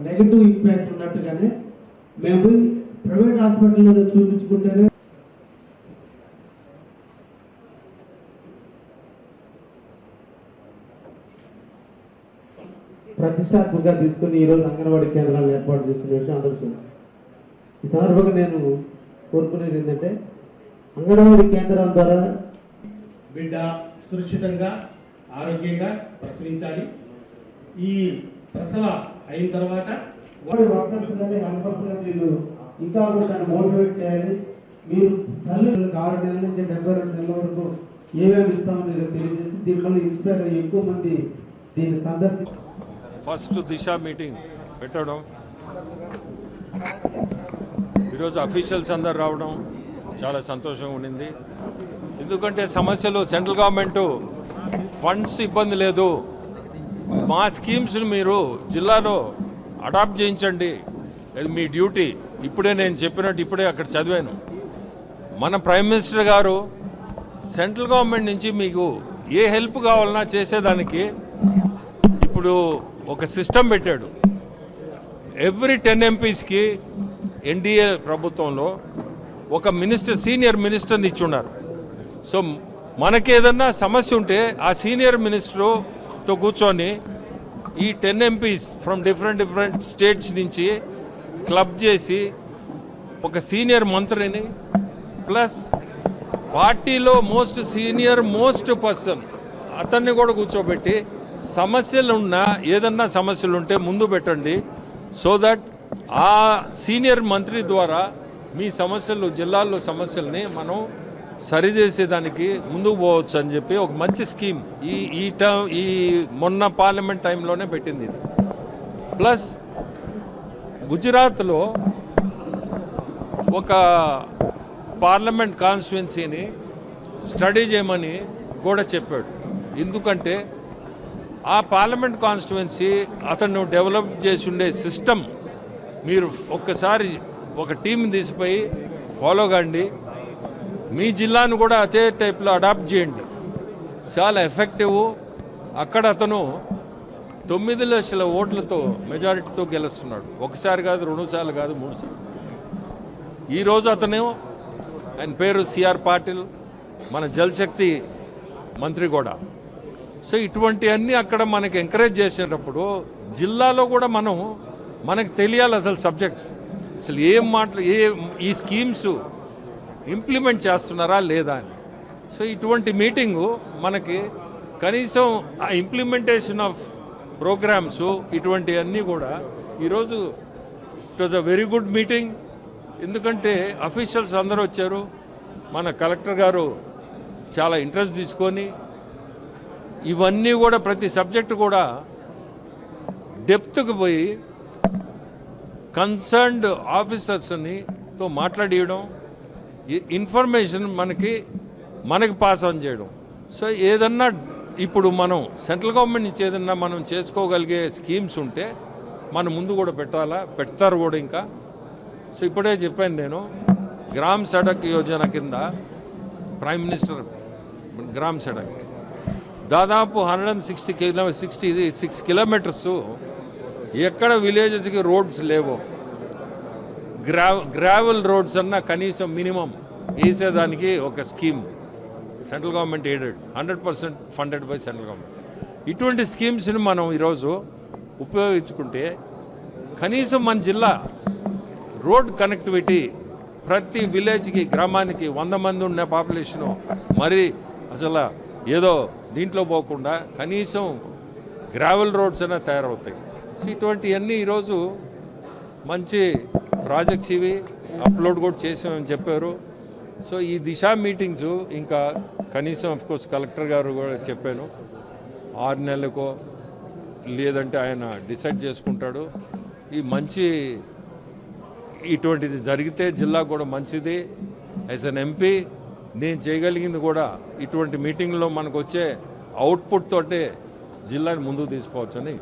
Negative impact ఉన్నట్టుగానే మేము private హాస్పిటల్లో చూపించుకుంటేనే ప్రతిష్టాత్మకంగా తీసుకుని ఈరోజు అంగన్వాడీ కేంద్రాలను ఏర్పాటు చేస్తున్న విషయం అందరూ. ఈ సందర్భంగా నేను కోరుకునేది ఏంటంటే అంగన్వాడీ కేంద్రాల ద్వారా బిడ్డ సురక్షితంగా ఆరోగ్యంగా ప్రసవించాలి. ఈ ప్రసవ అయిన తర్వాత ఇంకా కూడా మోటివేట్ చేయాలి. మీరు తల్లిదండ్రులకు 6 నెలల నుంచి 72 నెలల వరకు ఏమేమి ఇస్తామని తెలియజేసి దీనివల్ల ఇన్స్పైర్ అయ్యి ఎక్కువ మంది దీన్ని సందర్శించారు. ఫస్ట్ దిశ మీటింగ్ పెట్టడం, ఈరోజు అఫీషియల్స్ అందరు రావడం చాలా సంతోషంగా ఉండింది. ఎందుకంటే సమస్యలు సెంట్రల్ గవర్నమెంట్ ఫండ్స్ ఇబ్బంది లేదు, మా స్కీమ్స్ని మీరు జిల్లాలో అడాప్ట్ చేయించండి, అది మీ డ్యూటీ. ఇప్పుడే నేను చెప్పినట్టు ఇప్పుడే అక్కడ చదివాను. మన ప్రైమ్ మినిస్టర్ గారు సెంట్రల్ గవర్నమెంట్ నుంచి మీకు ఏ హెల్ప్ కావాలన్నా చేసేదానికి ఇప్పుడు ఒక సిస్టమ్ పెట్టాడు. ఎవ్రీ 10 ఎంపీస్కి ఎన్డీఏ ప్రభుత్వంలో ఒక మినిస్టర్, సీనియర్ మినిస్టర్ని ఇచ్చున్నారు. సో మనకేదన్నా సమస్య ఉంటే ఆ సీనియర్ మినిస్టర్తో కూర్చొని ఈ 10 ఎంపీస్ ఫ్రమ్ డిఫరెంట్ స్టేట్స్ నుంచి క్లబ్ చేసి ఒక సీనియర్ మంత్రిని ప్లస్ పార్టీలో మోస్ట్ పర్సన్ అతన్ని కూడా కూర్చోబెట్టి ఏదన్నా సమస్యలు ఉంటే ముందు పెట్టండి. సో దట్ ఆ సీనియర్ మంత్రి ద్వారా మీ సమస్యలు, జిల్లాల్లో సమస్యల్ని మనం సరిచేసేదానికి ముందుకు పోవచ్చు అని చెప్పి ఒక మంచి స్కీమ్ ఈ మొన్న పార్లమెంట్ టైంలోనే పెట్టింది ఇది. ప్లస్ గుజరాత్లో ఒక పార్లమెంట్ కాన్స్టిట్యున్సీని స్టడీ చేయమని కూడా చెప్పాడు. ఎందుకంటే ఆ పార్లమెంట్ కాన్స్టిట్యున్సీ అతను డెవలప్ చేసి ఉండే సిస్టమ్ మీరు ఒక్కసారి ఒక టీంని తీసిపోయి ఫాలో కండి, మీ జిల్లాను కూడా అదే టైప్లో అడాప్ట్ చేయండి, చాలా ఎఫెక్టివ్. అక్కడ అతను 9 లక్షల ఓట్లతో మెజారిటీతో గెలుస్తున్నాడు. ఒకసారి కాదు, 2 సార్లు కాదు, 3 సార్లు. ఈరోజు ఆయన పేరు సిఆర్ పాటిల్, మన జలశక్తి మంత్రి కూడా. సో ఇటువంటివన్నీ అక్కడ మనకి ఎంకరేజ్ చేసేటప్పుడు జిల్లాలో కూడా మనకు తెలియాలి అసలు సబ్జెక్ట్స్, అసలు ఈ స్కీమ్స్ ఇంప్లిమెంట్ చేస్తున్నారా లేదా అని. సో ఇటువంటి మీటింగు మనకి కనీసం ఆ ఇంప్లిమెంటేషన్ ఆఫ్ ప్రోగ్రామ్స్ ఇటువంటివన్నీ కూడా ఈరోజు it was a very good meeting. ఎందుకంటే అఫీషియల్స్ అందరూ వచ్చారు, మన కలెక్టర్ గారు చాలా ఇంట్రెస్ట్ తీసుకొని ఇవన్నీ కూడా ప్రతి సబ్జెక్టు కూడా డెప్త్కి పోయి కన్సర్న్డ్ ఆఫీసర్స్తో మాట్లాడియడం, ఇన్ఫర్మేషన్ మనకి పాస్ ఆన్ చేయడం. సో ఏదన్నా ఇప్పుడు మనం సెంట్రల్ గవర్నమెంట్ నుంచి ఏదన్నా మనం చేసుకోగలిగే స్కీమ్స్ ఉంటే మనం ముందు కూడా పెడతారు కూడా ఇంకా. సో ఇప్పుడే చెప్పాను నేను, గ్రామ్ సడక్ యోజన కింద ప్రైమ్ మినిస్టర్ గ్రామ్ సడక్ దాదాపు 166 కిలోమీటర్స్ ఎక్కడ విలేజెస్కి రోడ్స్ లేవో, గ్రావెల్ రోడ్స్ అన్నా కనీసం మినిమం వేసేదానికి ఒక scheme central government aided, 100% funded by central government. ఇటువంటి స్కీమ్స్ని మనం ఈరోజు ఉపయోగించుకుంటే కనీసం మన జిల్లా రోడ్ కనెక్టివిటీ ప్రతి విలేజ్కి, గ్రామానికి 100 మంది ఉన్న పాపులేషను మరి అసలు ఏదో దీంట్లో పోకుండా కనీసం గ్రావెల్ రోడ్స్ అయినా తయారవుతాయి. సో ఇటువంటివన్నీ ఈరోజు మంచి ప్రాజెక్ట్స్ ఇవి అప్లోడ్ కూడా చేసామని చెప్పారు. సో ఈ దిశ మీటింగ్స్ ఇంకా కనీసం అఫ్కోర్స్ కలెక్టర్ గారు కూడా చెప్పాను, 6 నెలలకో లేదంటే ఆయన డిసైడ్ చేసుకుంటాడు. ఈ మంచి ఇటువంటిది జరిగితే జిల్లా కూడా మంచిది. యాజ్ అన్ ఎంపీ నేను చేయగలిగింది కూడా ఇటువంటి మీటింగ్లో మనకు వచ్చే అవుట్పుట్ తోటే జిల్లాని ముందుకు తీసుకోవచ్చని